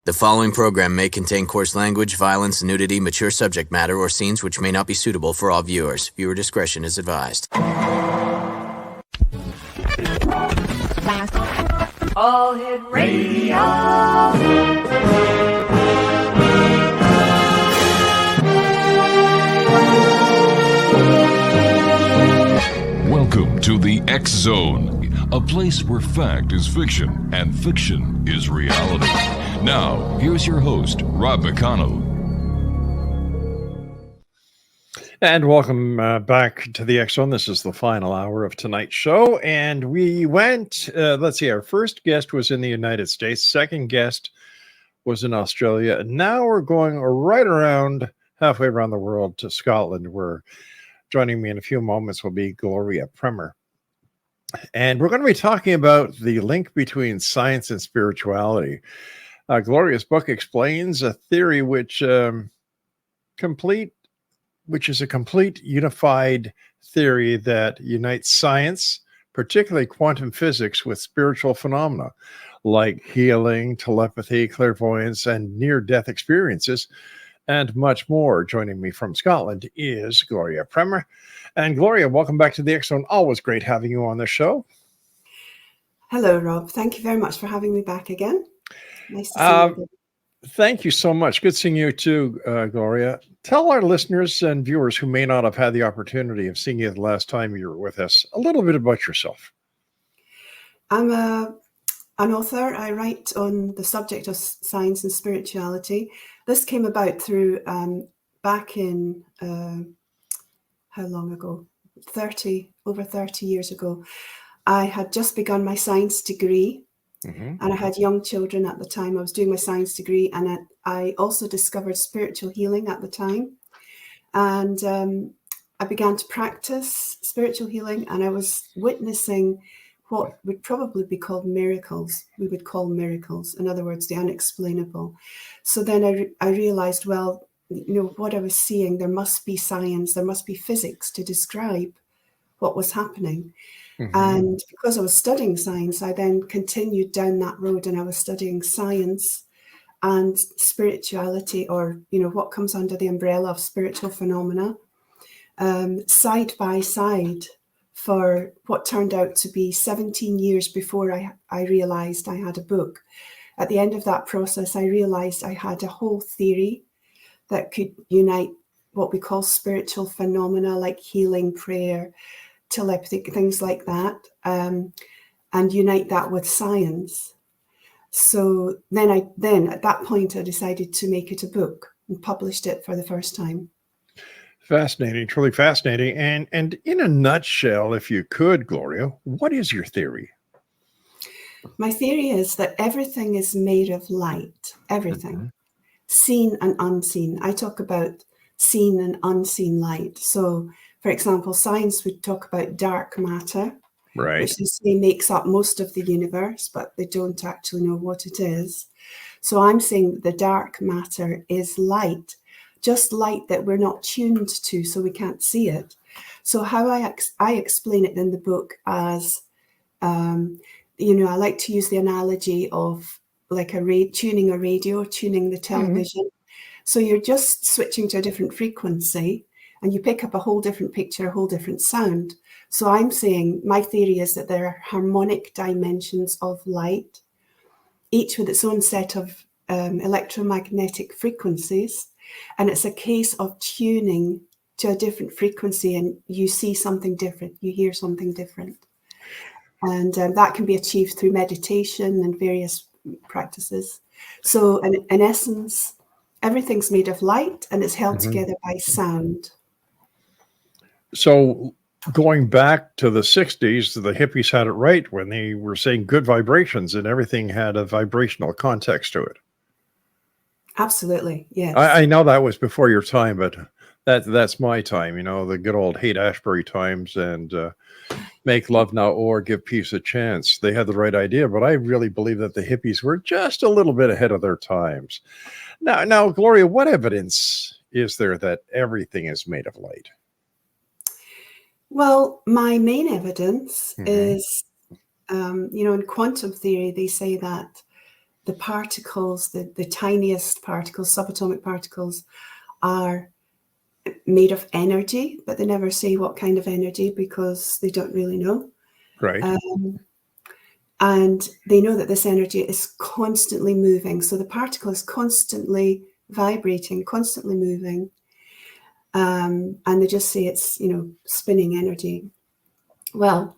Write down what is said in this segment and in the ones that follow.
The following program may contain coarse language, violence, nudity, mature subject matter, or scenes which may not be suitable for all viewers. Viewer discretion is advised. All Hit Radio. Welcome to the X Zone, a place where fact is fiction and fiction is reality. Now, here's your host, Rob McConnell. And welcome back to the X Zone. This is the final hour of tonight's show. And we went, our first guest was in the United States. Second guest was in Australia. And now we're going right around, halfway around the world to Scotland, where joining me in a few moments will be Gloria Prema. And we're going to be talking about the link between science and spirituality. Gloria's book explains a theory which is a complete unified theory that unites science, particularly quantum physics, with spiritual phenomena like healing, telepathy, clairvoyance, and near-death experiences, and much more. Joining me from Scotland is Gloria Prema. And Gloria, welcome back to the X Zone. Always great having you on the show. Hello, Rob. Thank you very much for having me back again. Nice to see you. Thank you so much. Good seeing you too, Gloria. Tell our listeners and viewers who may not have had the opportunity of seeing you the last time you were with us a little bit about yourself. I'm an author. I write on the subject of science and spirituality. This came about through back in, how long ago? Over 30 years ago. I had just begun my science degree. And I had young children at the time. I was doing my science degree, and I also discovered spiritual healing at the time. And I began to practice spiritual healing, and I was witnessing what would probably be called miracles. We would call miracles, in other words, the unexplainable. So then I realized, well, you know, what I was seeing, there must be science, there must be physics to describe what was happening. And because I was studying science, I then continued down that road, and I was studying science and spirituality, or, you know, what comes under the umbrella of spiritual phenomena, side by side for what turned out to be 17 years before I realized I had a book. At the end of that process, I realized I had a whole theory that could unite what we call spiritual phenomena like healing, prayer, telepathy, things like that, and unite that with science. So then at that point, I decided to make it a book and published it for the first time. Fascinating, truly fascinating. And in a nutshell, if you could, Gloria, what is your theory? My theory is that everything is made of light, everything, seen and unseen. I talk about seen and unseen light. So, for example, science would talk about dark matter, right, which they say makes up most of the universe, but they don't actually know what it is. So I'm saying the dark matter is light, just light that we're not tuned to, so we can't see it. So how I explain it in the book as, you know, I like to use the analogy of like tuning a radio, tuning the television. So you're just switching to a different frequency, and you pick up a whole different picture, a whole different sound. So I'm saying my theory is that there are harmonic dimensions of light, each with its own set of electromagnetic frequencies. And it's a case of tuning to a different frequency, and you see something different, you hear something different. And that can be achieved through meditation and various practices. So in essence, everything's made of light, and it's held together by sound. So going back to the 60s, the hippies had it right when they were saying good vibrations, and everything had a vibrational context to it. Absolutely, yes. I know that was before your time, but that's my time, you know, the good old Haight-Ashbury times, and make love now or give peace a chance. They had the right idea, but I really believe that the hippies were just a little bit ahead of their times. Now, Gloria, what evidence is there that everything is made of light? Well, my main evidence is, in quantum theory, they say that the particles, the tiniest particles, subatomic particles, are made of energy, but they never say what kind of energy because they don't really know. Right. And they know that this energy is constantly moving. So the particle is constantly vibrating, constantly moving. And they just say it's, spinning energy. Well,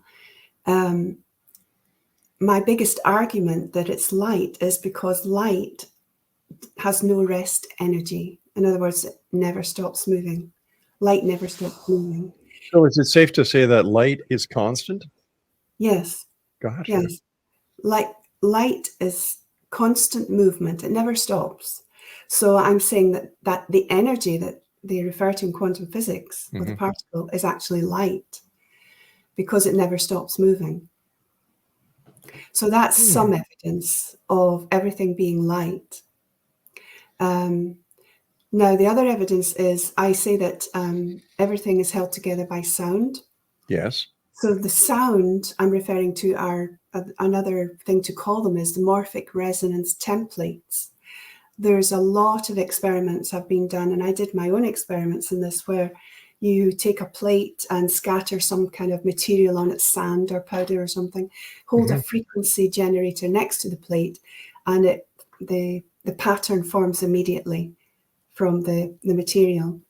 my biggest argument that it's light is because light has no rest energy. In other words, it never stops moving. Light never stops moving. So is it safe to say that light is constant? Yes. Gotcha. Yes. Light is constant movement. It never stops. So I'm saying that the energy that they refer to in quantum physics with the particle is actually light because it never stops moving. So that's some evidence of everything being light. Now, the other evidence is I say that everything is held together by sound. Yes. So the sound I'm referring to are another thing to call them is the morphic resonance templates. There's a lot of experiments have been done, and I did my own experiments in this, where you take a plate and scatter some kind of material on it, sand or powder or something, hold a frequency generator next to the plate, and the pattern forms immediately from the material.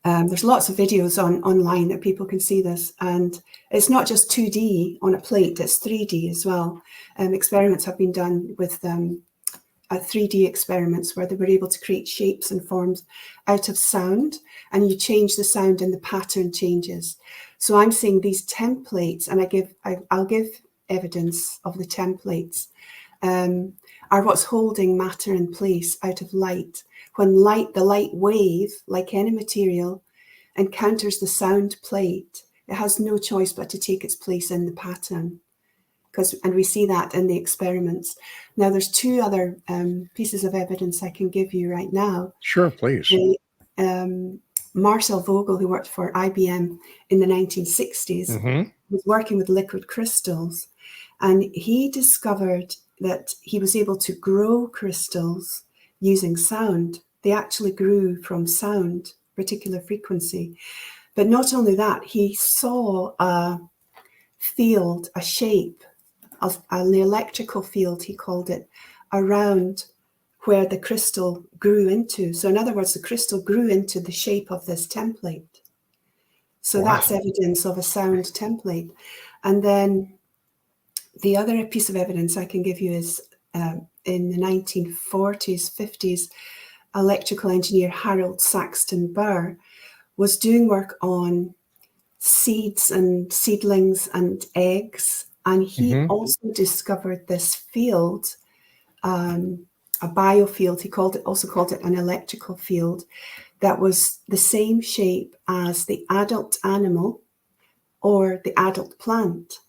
There's lots of videos online that people can see this, and it's not just 2D on a plate, it's 3D as well. Experiments have been done with 3D experiments where they were able to create shapes and forms out of sound, and you change the sound and the pattern changes. So I'm saying these templates, and I'll give evidence of the templates, are what's holding matter in place out of light. When the light wave, like any material, encounters the sound plate, it has no choice but to take its place in the pattern. And we see that in the experiments. Now, there's two other pieces of evidence I can give you right now. Sure, please. Marcel Vogel, who worked for IBM in the 1960s, was working with liquid crystals, and he discovered that he was able to grow crystals using sound. They actually grew from sound, particular frequency. But not only that, he saw a field, a shape, an electrical field, he called it, around where the crystal grew into. So in other words, the crystal grew into the shape of this template. So that's evidence of a sound template. And then the other piece of evidence I can give you is in the 1940s, 50s, electrical engineer Harold Saxton Burr was doing work on seeds and seedlings and eggs. And he also discovered this field, a biofield. He also called it an electrical field that was the same shape as the adult animal or the adult plant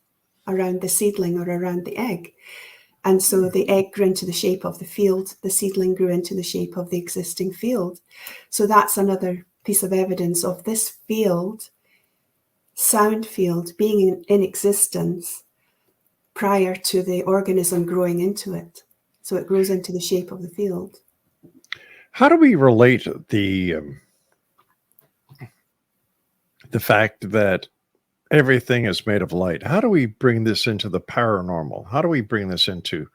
around the seedling or around the egg. And so the egg grew into the shape of the field, the seedling grew into the shape of the existing field. So that's another piece of evidence of this field, sound field, being in existence prior to the organism growing into it. So it grows into the shape of the field. How do we relate the fact that everything is made of light? How do we bring this into the paranormal? How do we bring this into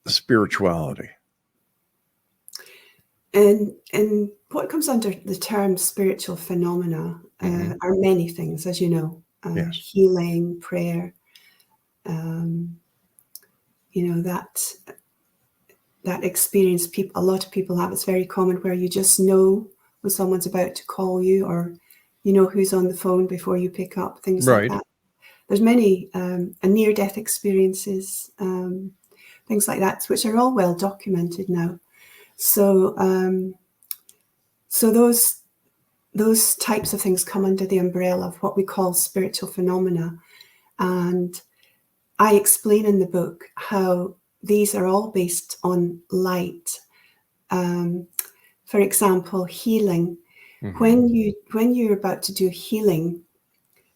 spirituality? And what comes under the term spiritual phenomena are many things, as you know. Yes. Healing, prayer, that experience a lot of people have. It's very common where you just know when someone's about to call you, or you know who's on the phone before you pick up, things like that. There's many near-death experiences, things like that, which are all well documented now. So those types of things come under the umbrella of what we call spiritual phenomena. And I explain in the book how these are all based on light. For example, healing. When you're about to do healing,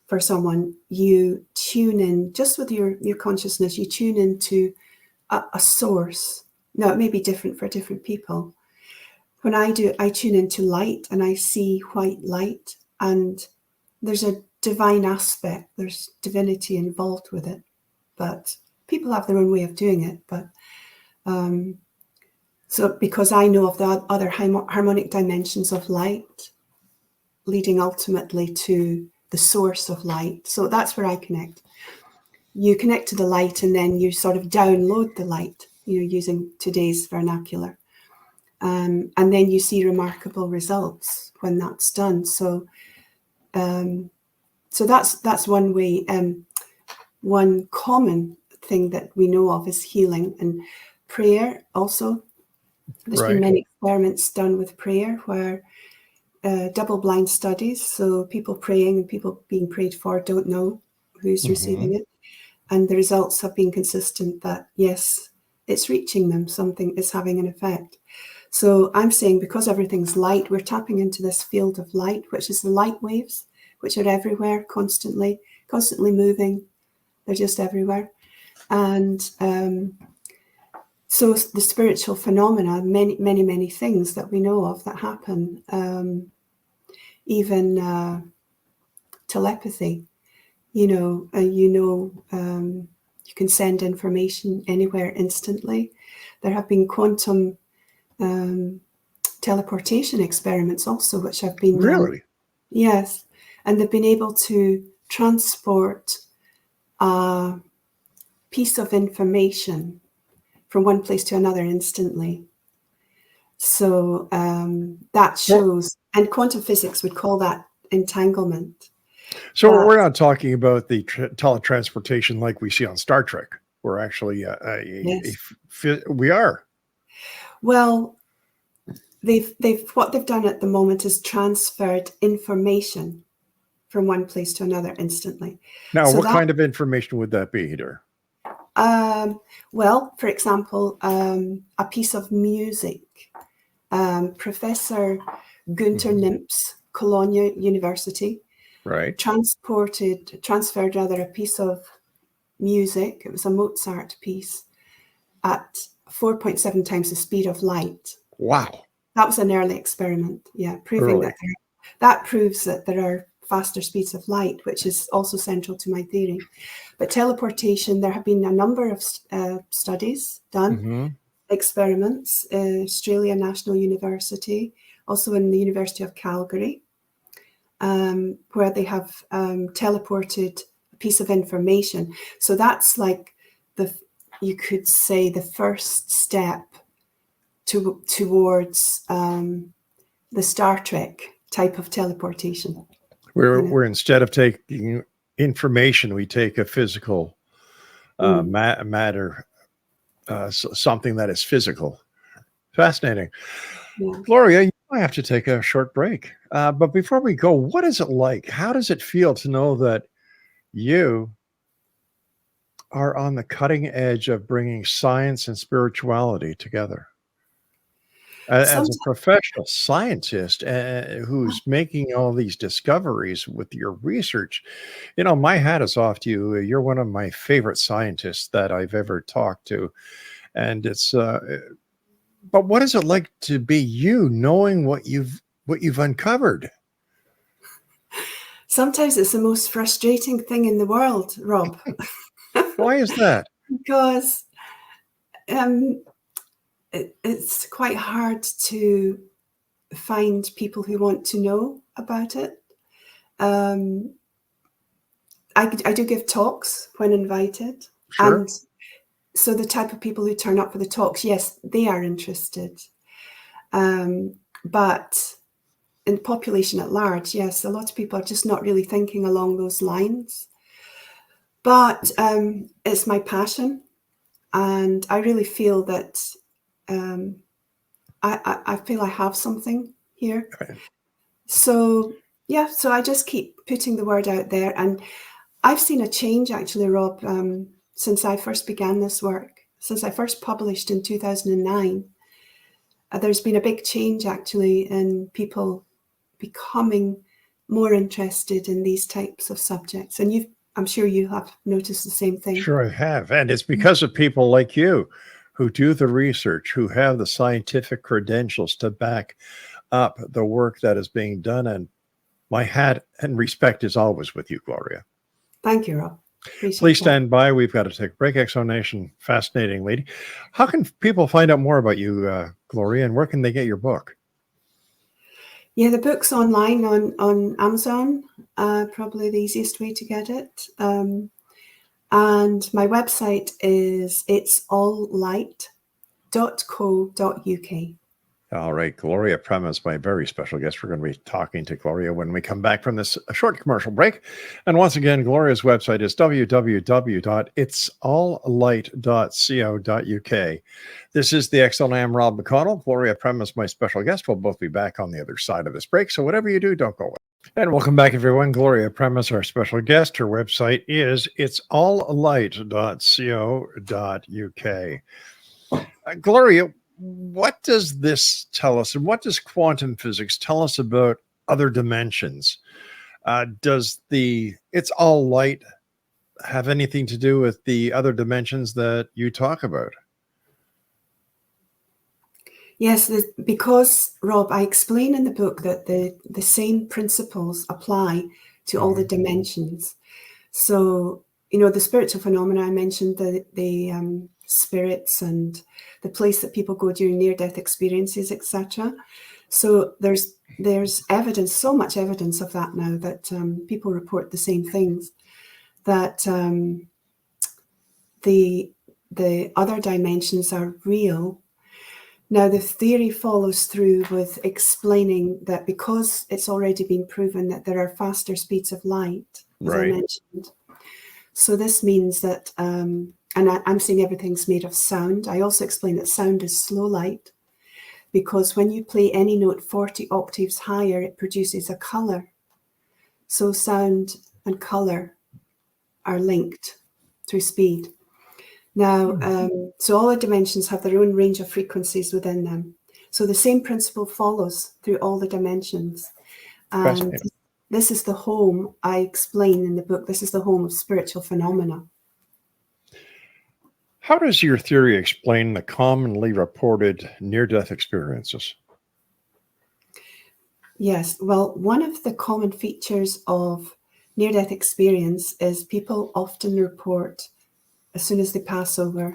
for someone, you tune in just with your consciousness, you tune into a source. Now, it may be different for different people. When I do, I tune into light and I see white light, and there's a divine aspect, there's divinity involved with it, but people have their own way of doing it. But so because I know of the other harmonic dimensions of light leading ultimately to the source of light, so that's where I connect. You connect to the light and then you sort of download the light, using today's vernacular. And then you see remarkable results when that's done. So that's one way. One common thing that we know of is healing and prayer also. There's been many experiments done with prayer where double-blind studies, so people praying and people being prayed for don't know who's receiving it. And the results have been consistent that, yes, it's reaching them, something is having an effect. So I'm saying because everything's light, we're tapping into this field of light, which is the light waves, which are everywhere, constantly moving. They're just everywhere. And so the spiritual phenomena, many things that we know of that happen, even telepathy, you can send information anywhere instantly. There have been quantum teleportation experiments also, which have been really done. Yes, and they've been able to transport a piece of information from one place to another instantly. So that shows, and quantum physics would call that entanglement. So we're not talking about the teletransportation like we see on Star Trek. We're actually Yes. We are. Well, what they've done at the moment is transferred information from one place to another instantly. Now, So what kind of information would that be, Heather? Well, for example, a piece of music. Professor Gunther Nimps, Cologne University, transferred a piece of music. It was a Mozart piece at 4.7 times the speed of light. Wow. That was an early experiment. Yeah, proving that proves that there are faster speeds of light, which is also central to my theory. But teleportation, there have been a number of studies done, experiments, Australia National University, also in the University of Calgary, where they have teleported a piece of information. So that's like you could say the first step towards the Star Trek type of teleportation. Where instead of taking information, we take a physical matter, something that is physical. Fascinating. Yeah. Gloria, you might have to take a short break. But before we go, what is it like? How does it feel to know that you are on the cutting edge of bringing science and spirituality together? As a professional scientist who's making all these discoveries with your research, my hat is off to you. You're one of my favorite scientists that I've ever talked to. And it's, but what is it like to be you, knowing what you've uncovered? Sometimes it's the most frustrating thing in the world, Rob. Why is that? Because it's quite hard to find people who want to know about it. I do give talks when invited. Sure. And so the type of people who turn up for the talks, yes, they are interested. But in the population at large, yes, a lot of people are just not really thinking along those lines. But it's my passion. And I really feel that I feel I have something here. Right. So, yeah, so I just keep putting the word out there. And I've seen a change, actually, Rob, since I first began this work, since I first published in 2009. There's been a big change, actually, in people becoming more interested in these types of subjects. And I'm sure you have noticed the same thing. Sure, I have. And it's because of people like you who do the research, who have the scientific credentials to back up the work that is being done. And my hat and respect is always with you, Gloria. Thank you, Rob. Appreciate Please that. stand by. We've got to take a break. Exonation, fascinating lady. How can people find out more about you, Gloria, and where can they get your book? Yeah, the book's online on Amazon, probably the easiest way to get it. And my website is itsalllight.co.uk. All right. Gloria Prema is my very special guest. We're going to be talking to Gloria when we come back from this short commercial break. And once again, Gloria's website is www.itsalllight.co.uk. This is the X Zone. I'm Rob McConnell. Gloria Prema is my special guest. We'll both be back on the other side of this break. So whatever you do, don't go away. And welcome back, everyone. Gloria Prema is our special guest. Her website is itsalllight.co.uk. Gloria, what does this tell us, and what does quantum physics tell us about other dimensions? Does the "it's all light" have anything to do with the other dimensions that you talk about? Yes, because, Rob, I explain in the book that the same principles apply to all the dimensions. So, the spiritual phenomena I mentioned, the spirits and the place that people go during near-death experiences, etc. So there's evidence, so much evidence of that now, that people report the same things, that the other dimensions are real. Now, the theory follows through with explaining that because it's already been proven that there are faster speeds of light, as I mentioned. So this means that, and I'm saying everything's made of sound. I also explain that sound is slow light, because when you play any note 40 octaves higher, it produces a color. So sound and color are linked through speed. Now, so all the dimensions have their own range of frequencies within them. So the same principle follows through all the dimensions. And this is the home, I explain in the book, this is the home of spiritual phenomena. How does your theory explain the commonly reported near-death experiences? Yes, well, one of the common features of near-death experience is people often report as soon as they pass over,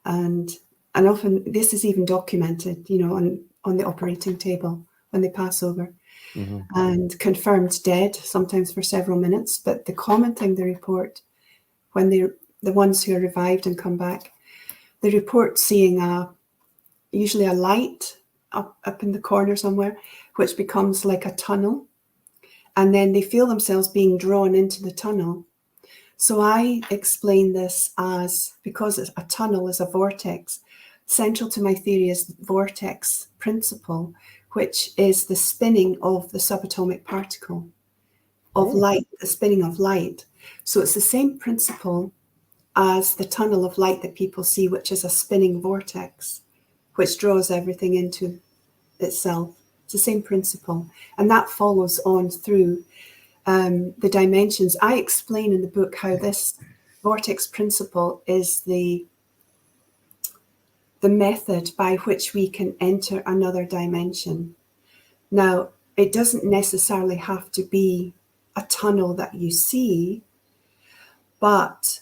and often this is even documented, on the operating table when they pass over, and confirmed dead, sometimes for several minutes. But the common thing they report when the ones who are revived and come back, they report seeing usually a light up in the corner somewhere, which becomes like a tunnel, and then they feel themselves being drawn into the tunnel. So I explain this as, because a tunnel is a vortex, central to my theory is the vortex principle, which is the spinning of the subatomic particle of light, the spinning of light. So it's the same principle as the tunnel of light that people see, which is a spinning vortex, which draws everything into itself. It's the same principle. And that follows on through the dimensions. I explain in the book how this vortex principle is the method by which we can enter another dimension. Now, it doesn't necessarily have to be a tunnel that you see, but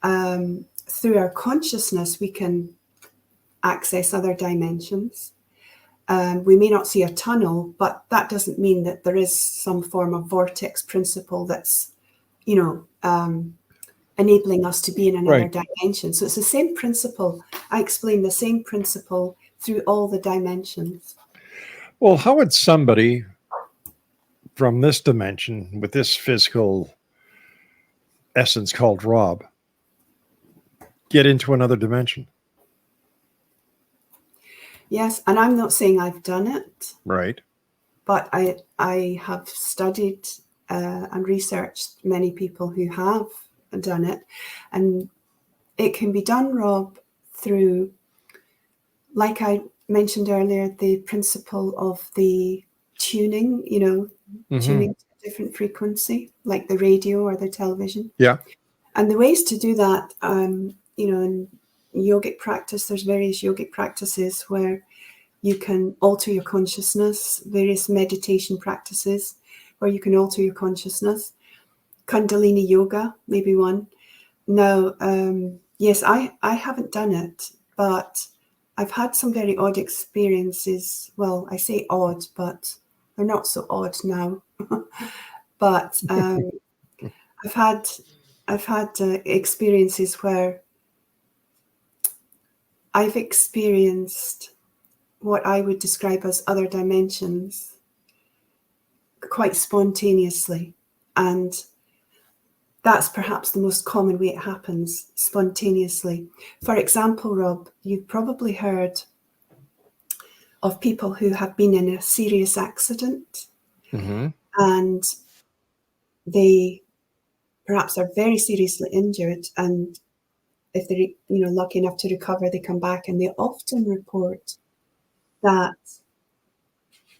through our consciousness, we can access other dimensions. We may not see a tunnel, but that doesn't mean that there is some form of vortex principle that's, enabling us to be in another dimension. So it's the same principle. I explain the same principle through all the dimensions. Well, how would somebody from this dimension with this physical essence called Rob get into another dimension? Yes, and I'm not saying I've done it. Right. But I have studied and researched many people who have done it. And it can be done, Rob, through, like I mentioned earlier, the principle of the tuning, tuning to different frequency, like the radio or the television. Yeah. And the ways to do that, in yogic practice, there's various yogic practices where you can alter your consciousness, various meditation practices where you can alter your consciousness. Kundalini yoga, maybe one. Now, yes, I haven't done it, but I've had some very odd experiences. Well, I say odd, but they're not so odd now. But I've had experiences where I've experienced what I would describe as other dimensions quite spontaneously. And that's perhaps the most common way it happens, spontaneously. For example, Rob, you've probably heard of people who have been in a serious accident, and they perhaps are very seriously injured, and if they're lucky enough to recover, they come back, and they often report that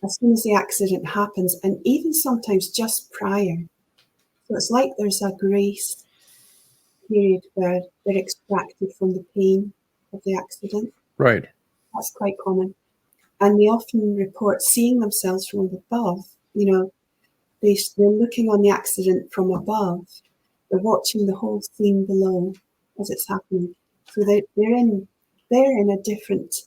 as soon as the accident happens, and even sometimes just prior, so it's like there's a grace period where they're extracted from the pain of the accident. Right. That's quite common. And they often report seeing themselves from above. They're looking on the accident from above. They're watching the whole scene below as it's happening. So they're in a different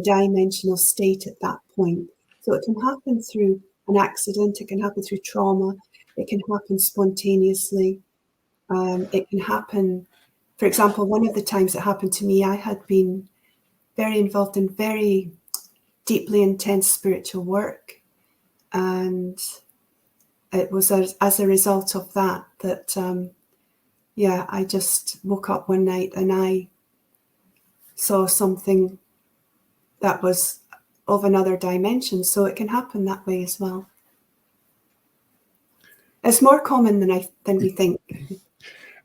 dimensional state at that point. So it can happen through an accident, it can happen through trauma, it can happen spontaneously. It can happen, for example, one of the times it happened to me, I had been very involved in very deeply intense spiritual work. And it was as a result of that, I just woke up one night and I saw something that was of another dimension. So it can happen that way as well. It's more common than we think.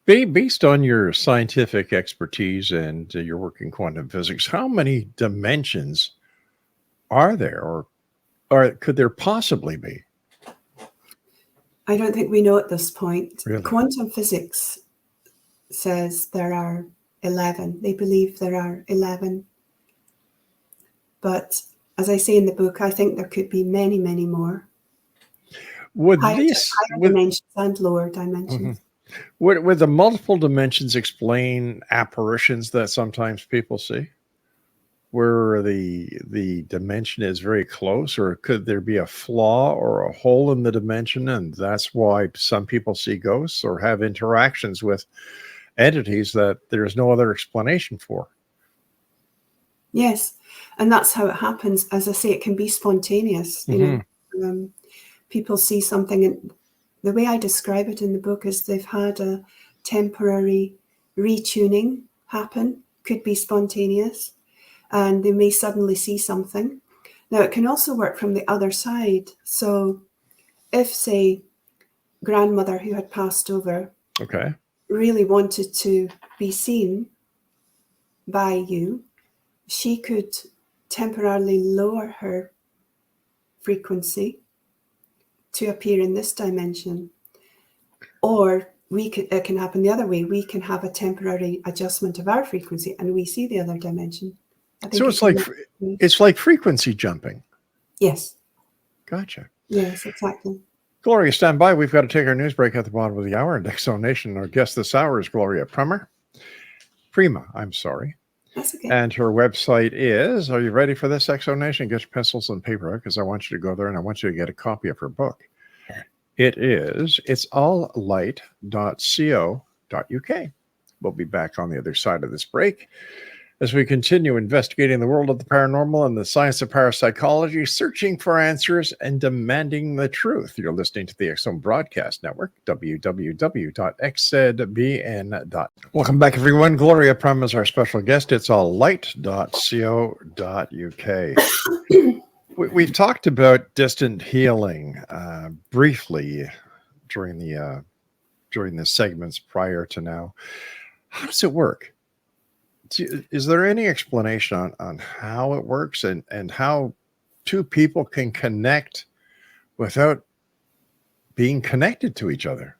Based on your scientific expertise and your work in quantum physics, how many dimensions are there, or could there possibly be? I don't think we know at this point. Really? Quantum physics says there are 11. They believe there are 11. But as I say in the book, I think there could be many, many more. Higher dimensions and lower dimensions. Would the multiple dimensions explain apparitions that sometimes people see, where the dimension is very close, or could there be a flaw or a hole in the dimension, and that's why some people see ghosts or have interactions with entities that there's no other explanation for? Yes, and that's how it happens. As I say, it can be spontaneous. People see something, and the way I describe it in the book is they've had a temporary retuning happen, could be spontaneous, and they may suddenly see something. Now, it can also work from the other side. So if, say, grandmother who had passed over really wanted to be seen by you, she could temporarily lower her frequency to appear in this dimension. Or it can happen the other way. We can have a temporary adjustment of our frequency and we see the other dimension. So it's like frequency jumping. Yes. Gotcha. Yes, exactly. Gloria, stand by. We've got to take our news break at the bottom of the hour. And X Zone Nation, our guest this hour is Gloria Prema. That's okay. And her website is, are you ready for this, X Zone Nation? Get your pencils and paper, because I want you to go there and I want you to get a copy of her book. It's alllight.co.uk. We'll be back on the other side of this break as we continue investigating the world of the paranormal and the science of parapsychology, searching for answers and demanding the truth. You're listening to the X Zone Broadcast Network, www.xzbn.net. Welcome back, everyone. Gloria Prema is our special guest. It's alllight.co.uk. We've talked about distant healing briefly during the segments prior to now. How does it work? Is there any explanation on how it works and how two people can connect without being connected to each other.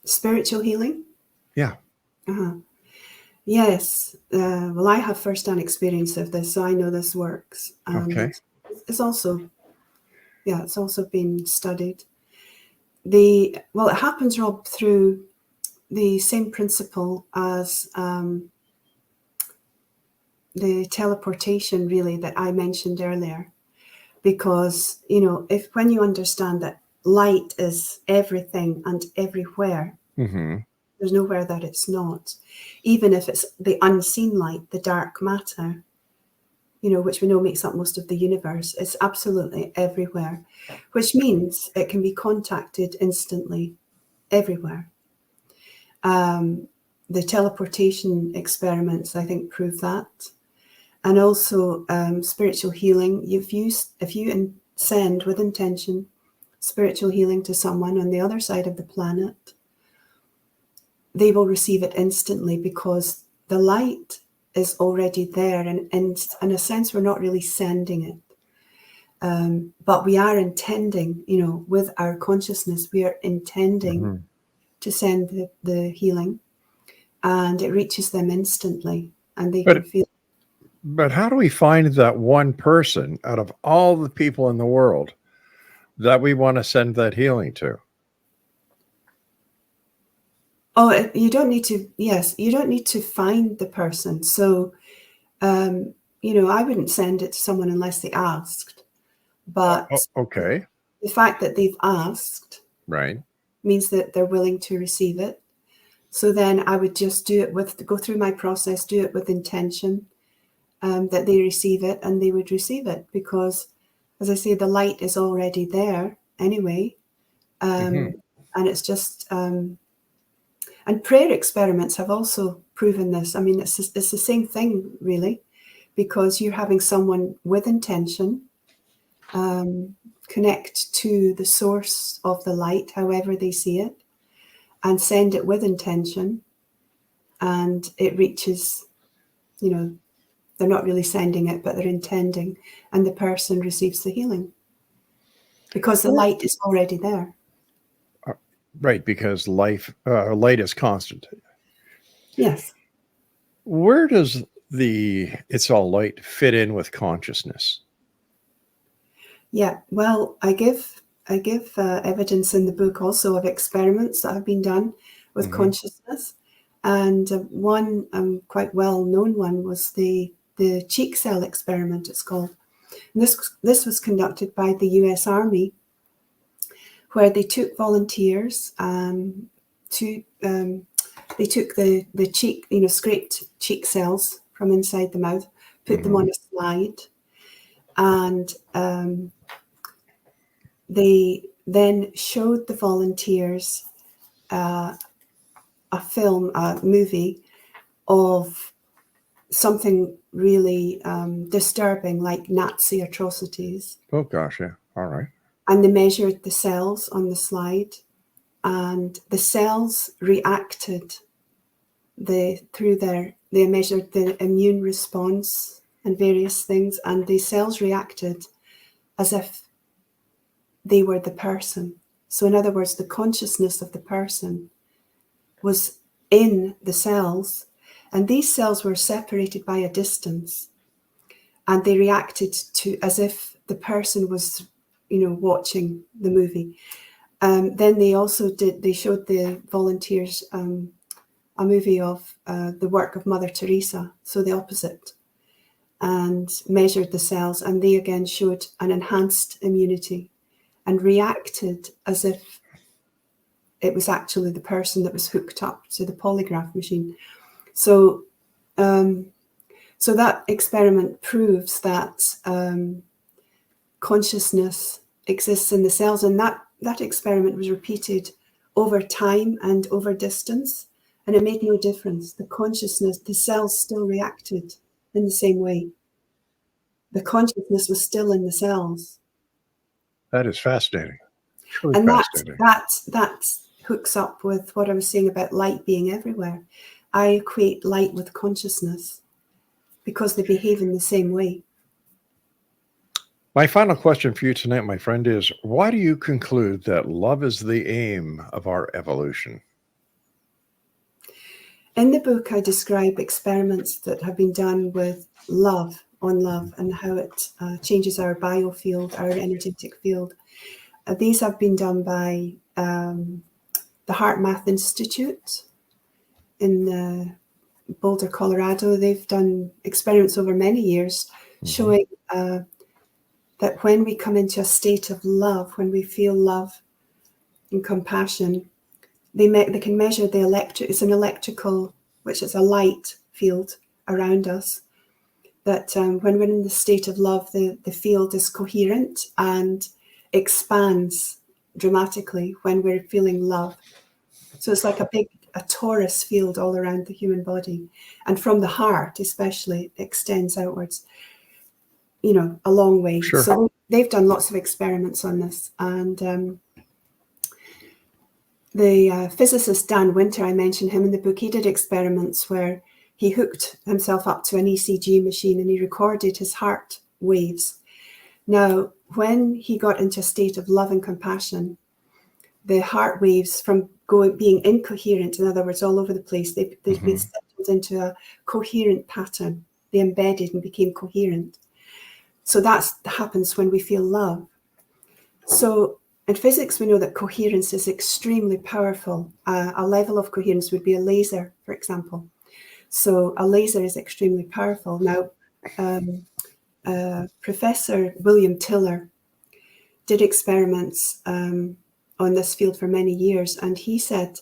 Spiritual healing? Yeah. Uh-huh. Yes. Well, I have first-hand experience of this, so I know this works. Okay. It's also, it's also been studied. It happens, Rob, through the same principle as the teleportation, really, that I mentioned earlier. Because, when you understand that light is everything and everywhere, Mm-hmm. there's nowhere that it's not. Even if it's the unseen light, the dark matter, which we know makes up most of the universe, it's absolutely everywhere, which means it can be contacted instantly everywhere. The teleportation experiments, I think, prove that. And also spiritual healing. If you send with intention spiritual healing to someone on the other side of the planet, they will receive it instantly because the light is already there. And in a sense, we're not really sending it. But we are intending, with our consciousness, we are intending to send the healing, and it reaches them instantly, and they can feel. But how do we find that one person out of all the people in the world that we want to send that healing to? Oh, you don't need to. Yes, you don't need to find the person. So, I wouldn't send it to someone unless they asked. But okay, the fact that they've asked, right, means that they're willing to receive it. So then I would just go through my process, do it with intention, that they receive it, and they would receive it because, as I say, the light is already there anyway. And it's just, and prayer experiments have also proven this. I mean, it's the same thing, really, because you're having someone with intention connect to the source of the light, however they see it, and send it with intention, and it reaches, they're not really sending it, but they're intending, and the person receives the healing because the light is already there. Right, because light is constant. Yes. Where does it's all light fit in with consciousness? Yeah, well, I give evidence in the book also of experiments that have been done with consciousness, and one quite well-known one was the cheek cell experiment, it's called. And this was conducted by the US Army, where they took volunteers they took the cheek, scraped cheek cells from inside the mouth, put them on a slide, and they then showed the volunteers a movie of something really disturbing, like Nazi atrocities. Oh gosh, yeah. All right. And they measured the cells on the slide, and the cells reacted. They measured the immune response and various things, and the cells reacted as if they were the person. So in other words, the consciousness of the person was in the cells, and these cells were separated by a distance, and they reacted to as if the person was, watching the movie. Then they showed the volunteers a movie of the work of Mother Teresa, so the opposite, and measured the cells, and they again showed an enhanced immunity and reacted as if it was actually the person that was hooked up to the polygraph machine. So that experiment proves that consciousness exists in the cells, and that experiment was repeated over time and over distance, and it made no difference. The cells still reacted in the same way. The consciousness was still in the cells. That is fascinating. Truly And fascinating. that hooks up with what I was saying about light being everywhere. I equate light with consciousness because they behave in the same way. My final question for you tonight, my friend, is why do you conclude that love is the aim of our evolution? In the book, I describe experiments that have been done with love on love and how it changes our biofield, our energetic field. These have been done by the Heart Math Institute in Boulder, Colorado. They've done experiments over many years showing that when we come into a state of love, when we feel love and compassion, they can measure the it's an electrical, which is a light field around us, that when we're in the state of love, the field is coherent and expands dramatically when we're feeling love. So it's like a torus field all around the human body. And from the heart, especially, it extends outwards, a long way. Sure. So they've done lots of experiments on this. And the physicist Dan Winter, I mentioned him in the book, he did experiments where he hooked himself up to an ECG machine and he recorded his heart waves. Now, when he got into a state of love and compassion, the heart waves from being incoherent, in other words, all over the place, they've been settled into a coherent pattern. They embedded and became coherent. So that happens when we feel love. So in physics, we know that coherence is extremely powerful. A level of coherence would be a laser, for example. So a laser is extremely powerful. Now, Professor William Tiller did experiments on this field for many years, and he said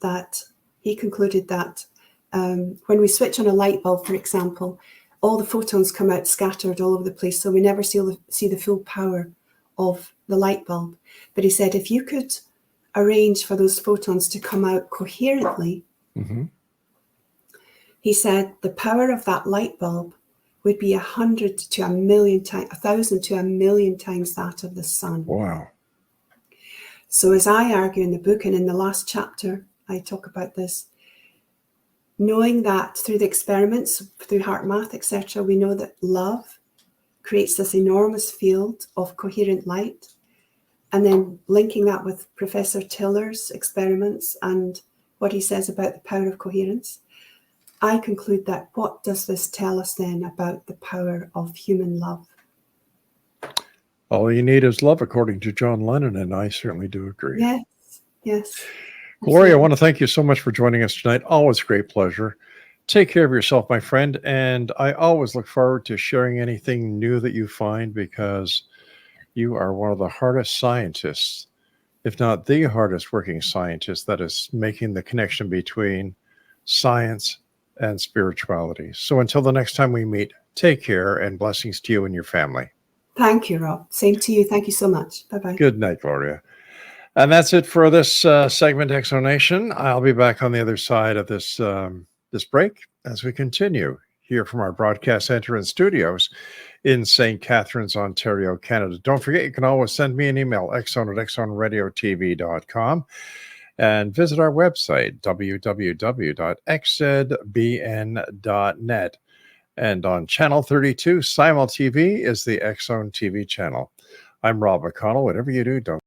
that he concluded that when we switch on a light bulb, for example, all the photons come out scattered all over the place, so we never see the full power of the light bulb. But he said if you could arrange for those photons to come out coherently, he said the power of that light bulb would be 100 to 1,000,000 times, 1,000 to 1,000,000 times that of the sun. Wow. So as I argue in the book, and in the last chapter, I talk about this, knowing that through the experiments, through heart math, etc., we know that love creates this enormous field of coherent light. And then linking that with Professor Tiller's experiments and what he says about the power of coherence, I conclude that what does this tell us then about the power of human love? All you need is love, according to John Lennon, and I certainly do agree. Yes. Gloria, I want to thank you so much for joining us tonight. Always a great pleasure. Take care of yourself, my friend, and I always look forward to sharing anything new that you find, because you are one of the hardest scientists, if not the hardest working scientist, that is making the connection between science and spirituality. So until the next time we meet, take care and blessings to you and your family. Thank you, Rob. Same to you. Thank you so much. Bye-bye. Good night, Gloria. And that's it for this segment, Exonation. I'll be back on the other side of this this break as we continue here from our broadcast center and studios in St. Catharines, Ontario, Canada. Don't forget, you can always send me an email, exon@exonradiotv.com, and visit our website, www.xzbn.net. And on Channel 32, Simul TV is the X Zone TV channel. I'm Rob McConnell. Whatever you do, don't